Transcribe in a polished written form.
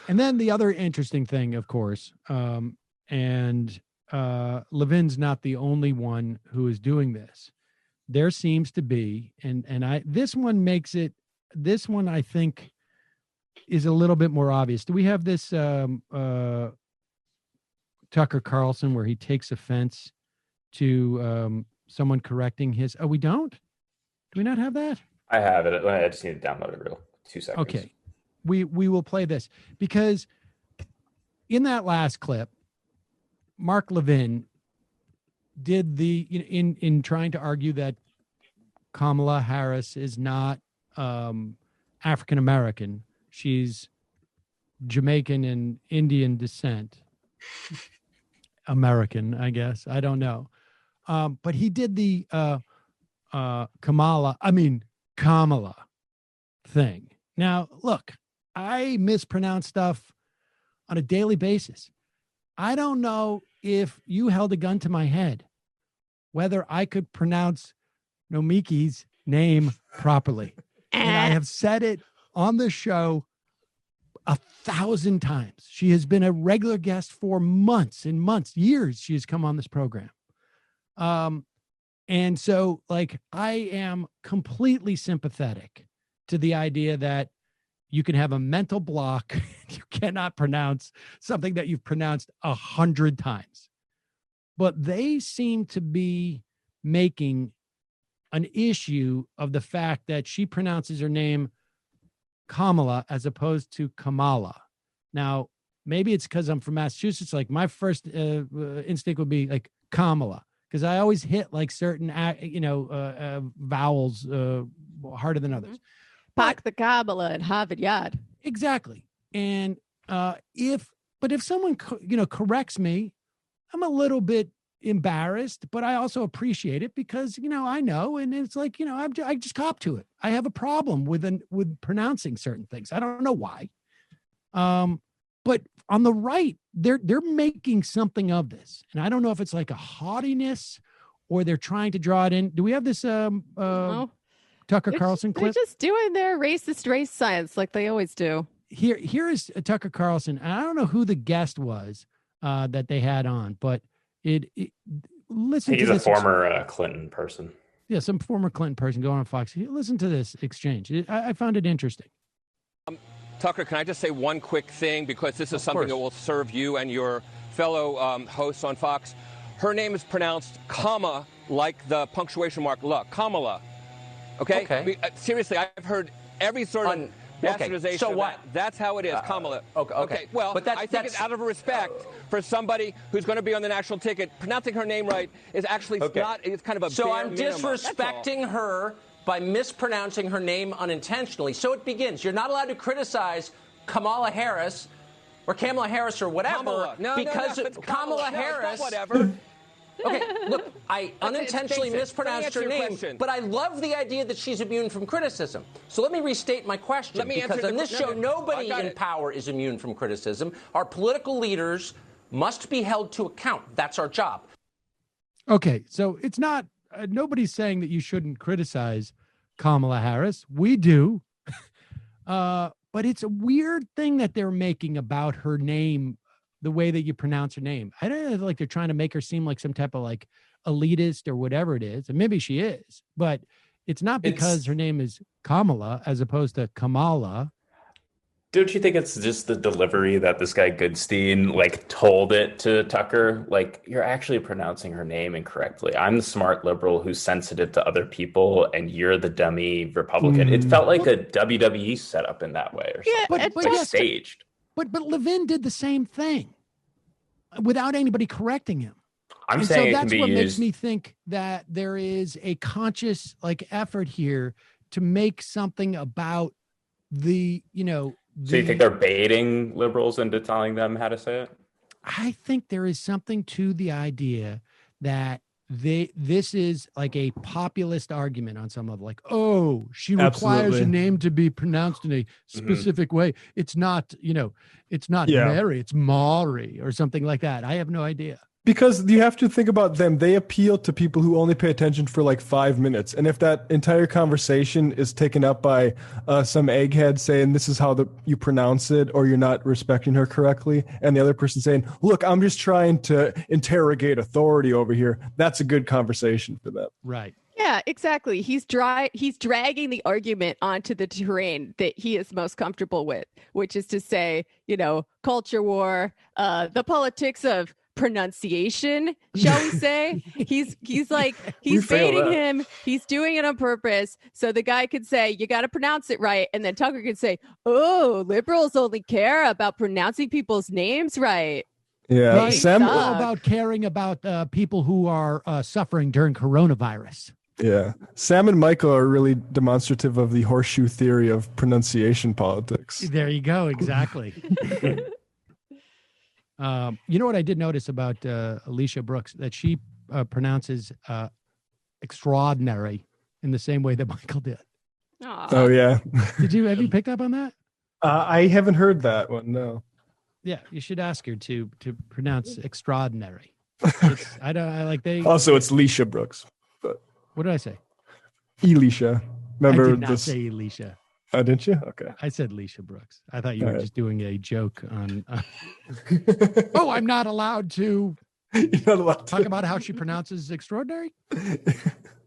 And then the other interesting thing, of course, and Levin's not the only one who is doing this. There seems to be, this one I think is a little bit more obvious. Do we have this Tucker Carlson where he takes offense to someone correcting his? Oh, we don't? Do we not have that? I have it. I just need to download it real 2 seconds. Okay. We will play this because in that last clip, Mark Levin did in trying to argue that Kamala Harris is not African American. She's Jamaican and Indian descent. American, I guess. I don't know. But he did the Kamala thing. Now, look, I mispronounce stuff on a daily basis. I don't know if you held a gun to my head, whether I could pronounce Nomiki's name properly. And I have said it on the show 1,000 times. She has been a regular guest for months and months, years. She has come on this program. And so I am completely sympathetic to the idea that you can have a mental block. You cannot pronounce something that you've pronounced 100 times. But they seem to be making an issue of the fact that she pronounces her name Kamala as opposed to Kamala. Now, maybe it's because I'm from Massachusetts. My first instinct would be Kamala, because I always hit certain vowels harder than others. Park the Kamala at Harvard Yard. Exactly. And if someone corrects me, I'm a little bit embarrassed, but I also appreciate it because I know, and it's I just cop to it. I have a problem with pronouncing certain things. I don't know why. But on the right, they're making something of this, and I don't know if it's a haughtiness or they're trying to draw it in. Do we have this No. Tucker Carlson clip? They're just doing their racist race science like they always do. Here is Tucker Carlson. And I don't know who the guest was that they had on, but listen to this. He's a former Clinton person. Yeah, some former Clinton person going on Fox. Listen to this exchange. I found it interesting. Tucker, can I just say one quick thing? Because this is something that will serve you and your fellow hosts on Fox. Her name is pronounced comma, like the punctuation mark la, Kamala. Okay? Seriously, I've heard every sort of bastardization so of what? that. That's how it is, Kamala. Okay. Well, but I think it's out of respect for somebody who's going to be on the national ticket. Pronouncing her name right is actually not, it's kind of a So bare I'm minimum. disrespecting her by mispronouncing her name unintentionally. So it begins. You're not allowed to criticize Kamala Harris or whatever because Kamala Harris. Whatever. Okay, look, I unintentionally mispronounced her name, but I love the idea that she's immune from criticism. So let me restate my question, because on this show, nobody in power is immune from criticism. Our political leaders must be held to account. That's our job. Okay, so it's not, nobody's saying that you shouldn't criticize Kamala Harris. We do. But it's a weird thing that they're making about her name, the way that you pronounce her name. I don't know, they're trying to make her seem like some type of elitist or whatever it is. And maybe she is, but it's not because her name is Kamala as opposed to Kamala. Don't you think it's just the delivery that this guy Goodstein told it to Tucker? You're actually pronouncing her name incorrectly. I'm the smart liberal who's sensitive to other people, and you're the dummy Republican. It felt like a WWE setup in that way, or something. But Staged. But Levin did the same thing without anybody correcting him. I'm saying so that's what makes me think that there is a conscious effort here to make something about the. So you think they're baiting liberals into telling them how to say it? I think there is something to the idea that this is a populist argument on some level, she requires a name to be pronounced in a specific way. It's not, it's not Mary, it's Maury or something like that. I have no idea. Because you have to think about them. They appeal to people who only pay attention for like 5 minutes. And if that entire conversation is taken up by some egghead saying this is how you pronounce it, or you're not respecting her correctly, and the other person saying, look, I'm just trying to interrogate authority over here, that's a good conversation for them. Right. Yeah, exactly. He's dragging the argument onto the terrain that he is most comfortable with, which is to say, culture war, the politics of pronunciation, shall we say. He's baiting him. He's doing it on purpose. So the guy could say, you got to pronounce it right. And then Tucker could say, oh, liberals only care about pronouncing people's names right. Yeah. Right. Sam, all about caring about people who are suffering during coronavirus. Yeah. Sam and Michael are really demonstrative of the horseshoe theory of pronunciation politics. There you go. Exactly. You know what I did notice about Alicia Brooks, that she pronounces extraordinary in the same way that Michael did. Aww. Oh, yeah. Have you picked up on that? I haven't heard that one, no. Yeah, you should ask her to pronounce extraordinary. Also, it's Alicia Brooks. But what did I say? Elisha. Remember I did not this? say Alicia. Oh, didn't you? Okay. I said Alicia Brooks. I thought you were just doing a joke on. Oh, I'm not allowed to. You're not allowed to talk about how she pronounces extraordinary.